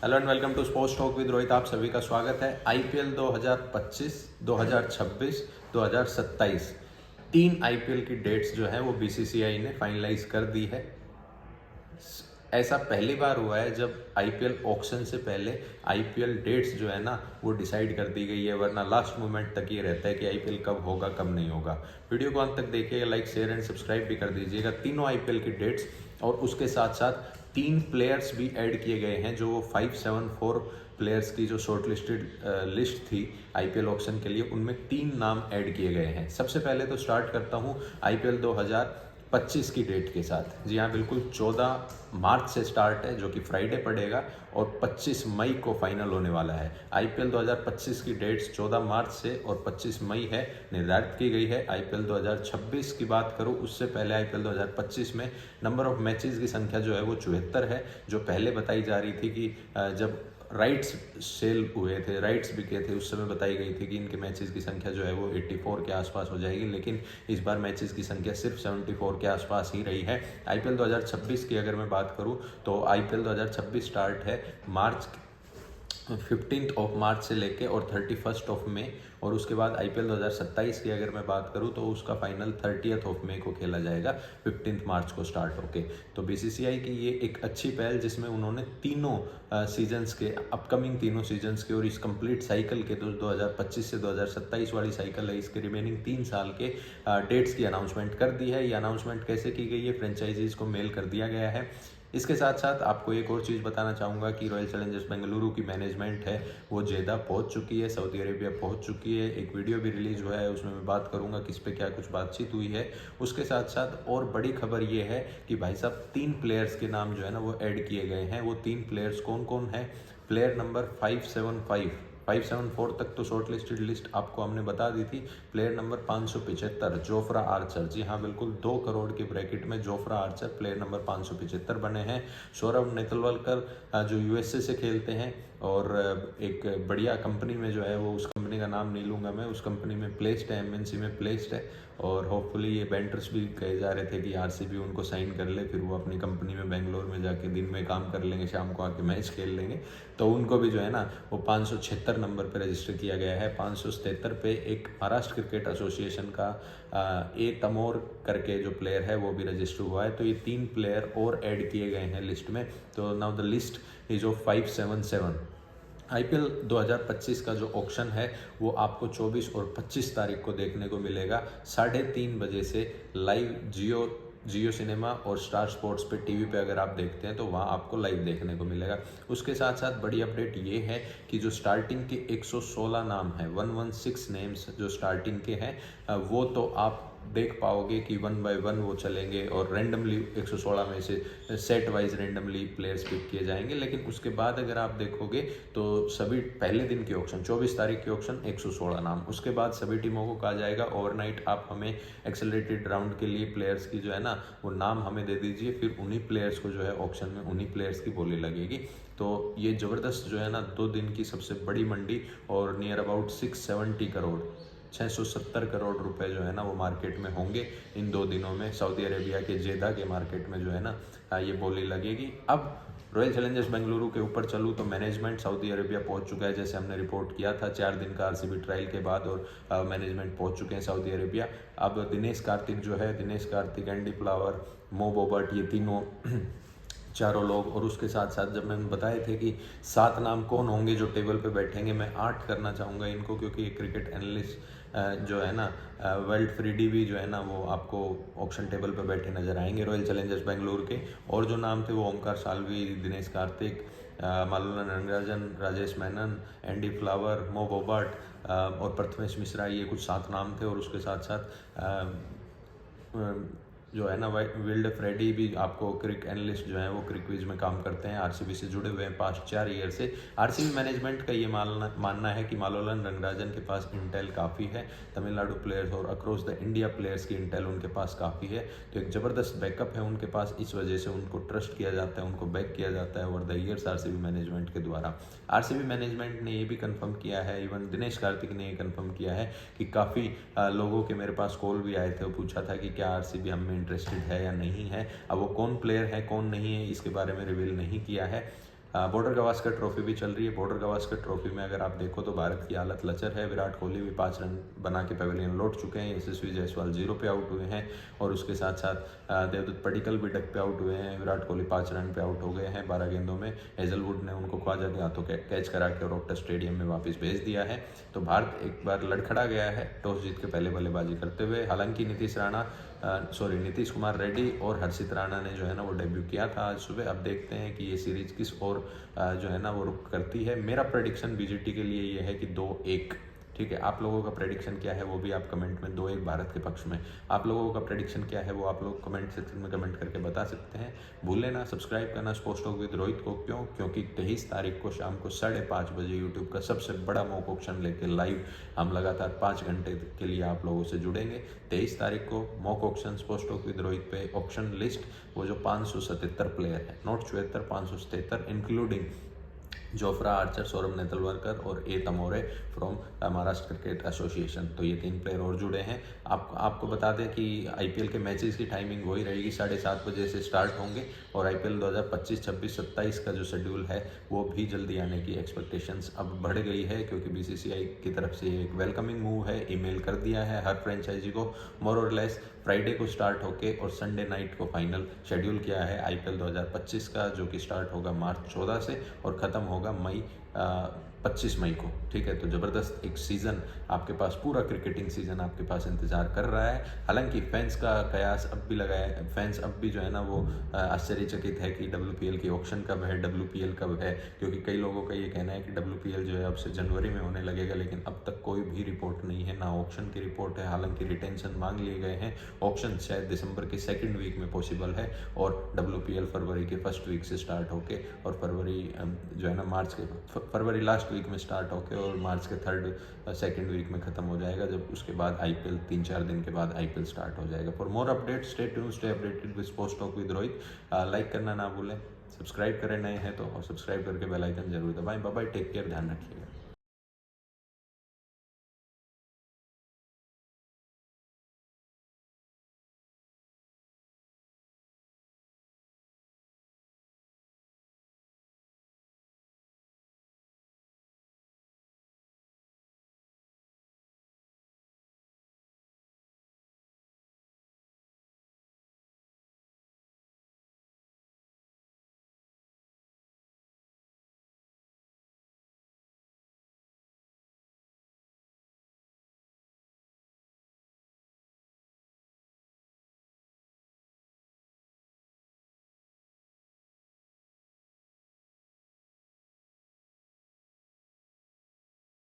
Hello and welcome to sports talk with Rohit. आप सभी का स्वागत है। आईपीएल 2025, 2026, 2027 तीन आईपीएल की डेट्स जो है वो बीसीसीआई ने फाइनलाइज कर दी है। ऐसा पहली बार हुआ है जब आईपीएल ऑक्शन से पहले आईपीएल डेट्स जो है ना वो डिसाइड कर दी गई है, वरना लास्ट मोमेंट तक ये रहता है कि आईपीएल कब होगा कब नहीं होगा। वीडियो को अंत तक देखिएगा, लाइक शेयर एंड सब्सक्राइब भी कर दीजिएगा। तीनों आईपीएल की डेट्स और उसके साथ साथ तीन प्लेयर्स भी ऐड किए गए हैं, जो वो 574 प्लेयर्स की जो शॉर्ट लिस्टेड लिस्ट थी आईपीएल ऑक्शन के लिए, उनमें तीन नाम ऐड किए गए हैं। सबसे पहले तो स्टार्ट करता हूं आईपीएल 2025 की डेट के साथ। जी हाँ, बिल्कुल 14 मार्च से स्टार्ट है, जो कि फ्राइडे पड़ेगा, और 25 मई को फाइनल होने वाला है। आईपीएल 2025 की डेट्स 14 मार्च से और 25 मई है, निर्धारित की गई है। आईपीएल 2026 की बात करूं, उससे पहले आईपीएल 2025 में नंबर ऑफ मैचेस की संख्या जो है वो 74 है, जो पहले बताई जा रही थी कि जब राइट्स सेल हुए थे, राइट्स बिके थे, उस समय बताई गई थी कि इनके मैचेस की संख्या जो है वो 84 के आसपास हो जाएगी, लेकिन इस बार मैचेस की संख्या सिर्फ 74 के आसपास ही रही है। आईपीएल 2026 की अगर मैं बात करूं तो आईपीएल 2026 स्टार्ट है मार्च 15 मार्च से लेके और 31 मई, और उसके बाद आईपीएल 2027 की अगर मैं बात करूं तो उसका फाइनल 30 मई को खेला जाएगा, 15 मार्च को स्टार्ट होके। तो बीसीसीआई की ये एक अच्छी पहल, जिसमें उन्होंने तीनों सीजन्स के, अपकमिंग तीनों सीजन्स के और इस कंप्लीट साइकिल के 2025 से 2027 वाली साइकिल है, इसके रिमेनिंग 3 साल के डेट्स की अनाउंसमेंट कर दी है। ये अनाउंसमेंट कैसे की गई है? फ्रेंचाइजीज को मेल कर दिया गया है। इसके साथ साथ आपको एक और चीज़ बताना चाहूँगा कि रॉयल चैलेंजर्स बेंगलुरु की मैनेजमेंट है वो जेदा पहुँच चुकी है, सऊदी अरेबिया पहुँच चुकी है। एक वीडियो भी रिलीज़ हुआ है, उसमें मैं बात करूँगा किस पे क्या कुछ बातचीत हुई है। उसके साथ साथ और बड़ी खबर ये है कि भाई साहब 3 प्लेयर्स के नाम जो है ना वो ऐड किए गए हैं। वो 3 प्लेयर्स कौन कौन है? प्लेयर नंबर 574 तक तो शॉर्ट लिस्टेड लिस्ट आपको हमने बता दी थी। प्लेयर नंबर 575 जोफ्रा आर्चर, जी हाँ बिल्कुल 2 करोड़ के ब्रैकेट में जोफ्रा आर्चर प्लेयर नंबर 575 बने हैं। सौरभ नेतलवालकर जो यूएसए से खेलते हैं और एक बढ़िया कंपनी में जो है वो, उस कंपनी का नाम नहीं लूँगा मैं, उस कंपनी में प्लेस्ड है, एमएनसी में प्लेस्ड है, और होपफुली ये बेंटर्स भी कहे जा रहे थे कि आरसीबी उनको साइन कर ले, फिर वो अपनी कंपनी में बेंगलोर में जाके दिन में काम कर लेंगे, शाम को आके मैच खेल लेंगे। तो उनको भी जो है ना वो 576 नंबर पे रजिस्टर किया गया है। 577 पे एक महाराष्ट्र क्रिकेट एसोसिएशन का ए तमोर करके जो प्लेयर है वो भी रजिस्टर हुआ है। तो ये 3 प्लेयर और ऐड किए गए हैं लिस्ट में। तो now the list is of 577। IPL 2025 का जो ऑक्शन है वो आपको 24 और 25 तारीख को देखने को मिलेगा, 3:30 बजे से लाइव जियो सिनेमा और स्टार स्पोर्ट्स पे टीवी पे अगर आप देखते हैं तो वहाँ आपको लाइव देखने को मिलेगा। उसके साथ साथ बड़ी अपडेट ये है कि जो स्टार्टिंग के 116 नाम हैं, 116 नेम्स जो स्टार्टिंग के हैं, वो तो आप देख पाओगे कि 1 बाय 1 वो चलेंगे और रैंडमली 116 में से set wise randomly players pick किए जाएंगे। लेकिन उसके बाद अगर आप देखोगे तो सभी पहले दिन के ऑक्शन 24 तारीख के ऑक्शन 116 नाम, उसके बाद सभी टीमों को कहा जाएगा ओवरनाइट आप हमें एक्सेलरेटेड राउंड के लिए प्लेयर्स की जो है ना वो नाम हमें दे दीजिए, फिर उन्हीं प्लेयर्स को जो है ऑक्शन में उन्हीं प्लेयर्स की बोली लगेगी। तो ये ज़बरदस्त जो है ना 2 दिन की सबसे बड़ी मंडी, और नियर अबाउट 670 करोड़ रुपए जो है ना वो मार्केट में होंगे इन 2 दिनों में। सऊदी अरेबिया के जेदा के मार्केट में जो है ना ये बोली लगेगी। अब रॉयल चैलेंजर्स बेंगलुरु के ऊपर चलूँ तो मैनेजमेंट सऊदी अरेबिया पहुंच चुका है, जैसे हमने रिपोर्ट किया था 4 दिन का आरसीबी ट्रायल के बाद, और मैनेजमेंट पहुंच चुके हैं सऊदी अरेबिया। अब दिनेश कार्तिक, एंडी फ्लावर, मो बोबर्ट, ये तीनों चारों लोग, और उसके साथ साथ जब मैंने बताए थे कि 7 नाम कौन होंगे जो टेबल पे बैठेंगे, मैं 8 करना चाहूँगा इनको, क्योंकि एक क्रिकेट एनालिस्ट जो है ना वर्ल्ड फ्रीडी भी जो है ना वो आपको ऑक्शन टेबल पे बैठे नजर आएंगे रॉयल चैलेंजर्स बेंगलुरु के। और जो नाम थे वो ओमकार साल्वी, दिनेश कार्तिक, मालोलन रंगराजन, राजेश मेनन, एंडी फ्लावर, मो बोबर्ट और प्रथमेश मिश्रा, ये कुछ 7 नाम थे। और उसके साथ साथ जो है ना विल्ड फ्रेडी भी आपको क्रिक एनालिस्ट जो है वो क्रिकविज में काम करते हैं, आरसीबी से जुड़े हुए हैं पास्ट 4 ईयर से। आरसीबी मैनेजमेंट का ये मानना है कि मालोलन रंगराजन के पास इंटेल काफ़ी है, तमिलनाडु प्लेयर्स और अक्रॉस द इंडिया प्लेयर्स की इंटेल उनके पास काफ़ी है, तो एक ज़बरदस्त बैकअप है उनके पास, इस वजह से उनको ट्रस्ट किया जाता है, उनको बैक किया जाता है over the years RCB management के द्वारा। आरसीबी मैनेजमेंट ने ये भी कंफर्म किया है, इवन दिनेश कार्तिक ने ये कंफर्म किया है कि काफ़ी लोगों के मेरे पास कॉल भी आए थे, वो पूछा था कि क्या आरसीबी हम इंटरेस्टेड है या नहीं है। अब वो कौन प्लेयर है कौन नहीं है इसके बारे में रिवील नहीं किया है। बॉर्डर गावस्कर ट्रॉफी भी चल रही है। बॉर्डर गावस्कर ट्रॉफी में अगर आप देखो तो भारत की हालत लचर है। विराट कोहली भी 5 रन बना के पेविलियन लौट चुके हैं। यशस्वी जायसवाल 0 पे आउट हुए हैं और उसके साथ साथ देवदत्त पडिक्कल भी डक पे आउट हुए हैं। विराट कोहली 5 रन पे आउट हो गए हैं 12 गेंदों में। हेजलवुड ने उनको ख्वाजा के हाथों कैच करा के और ऑप्टा स्टेडियम में वापस भेज दिया है। तो भारत एक बार लड़खड़ा गया है टॉस जीत के पहले बल्लेबाजी करते हुए। हालांकि नीतीश कुमार रेड्डी और हर्षित राणा ने जो है ना वो डेब्यू किया था आज सुबह। अब देखते हैं कि ये सीरीज किस और जो है ना वो रुख करती है। मेरा प्रेडिक्शन बीजीटी के लिए ये है कि 2-1। ठीक है, आप लोगों का प्रेडिक्शन क्या है वो भी आप कमेंट में 2-1 भारत के पक्ष में। आप लोगों का प्रेडिक्शन क्या है वो आप लोग कमेंट सेक्शन में कमेंट करके बता सकते हैं। भूलें ना सब्सक्राइब करना स्पोर्ट्स टॉक विद रोहित को। क्योंकि 23 तारीख को शाम को 5:30 बजे यूट्यूब का सबसे बड़ा मॉक ऑक्शन लेके लाइव हम लगातार 5 घंटे के लिए आप लोगों से जुड़ेंगे। 23 तारीख को mock auction sports talk with Rohit पे ऑक्शन लिस्ट वो जो 577 प्लेयर है, not 74, 577 including Jofra Archer, Saurabh Netravalkar और A Tamore from Maharashtra cricket association. तो ये 3 प्लेयर और जुड़े हैं। आपको बता दें कि आईपीएल के मैचेस की टाइमिंग वही रहेगी, 7:30 बजे से स्टार्ट होंगे और आईपीएल 2025, 26, 27 का जो शेड्यूल है वो भी जल्दी आने की एक्सपेक्टेशंस अब बढ़ गई है, क्योंकि बीसीसीआई की तरफ से एक वेलकमिंग मूव है। ईमेल कर दिया है हर फ्रेंचाइजी को, मोर और लेस फ्राइडे को स्टार्ट होके और संडे नाइट को फाइनल शेड्यूल किया है आईपीएल 2025 का, जो कि स्टार्ट होगा मार्च 14 से और ख़त्म होगा मई 25 मई को। ठीक है, तो ज़बरदस्त एक सीज़न आपके पास, पूरा क्रिकेटिंग सीज़न आपके पास इंतज़ार कर रहा है। हालांकि फैंस का कयास अब भी लगाया, फैंस अब भी जो है ना वो आश्चर्यचकित है कि WPL की ऑक्शन कब है, WPL कब है, क्योंकि कई लोगों का ये कहना है कि WPL जो है अब से जनवरी में होने लगेगा, लेकिन अब तक कोई भी रिपोर्ट नहीं है, ना ऑक्शन की रिपोर्ट है। हालांकि रिटेंशन मांग लिए गए हैं। ऑक्शन शायद दिसंबर के 2nd वीक में पॉसिबल है और WPL फरवरी के 1st वीक से स्टार्ट होके और फरवरी जो है ना फरवरी लास्ट वीक में स्टार्ट होके और मार्च के 2nd वीक में ख़त्म हो जाएगा, जब उसके बाद आईपीएल 3-4 दिन के बाद आईपीएल स्टार्ट हो जाएगा। For more update stay tuned, stay updated with sports talk with Rohit. Like करना ना भूलें, सब्सक्राइब करें नए हैं तो, और सब्सक्राइब करके बेल आइकन जरूर दबाएं। बाय बाय, टेक केयर, ध्यान रखिएगा।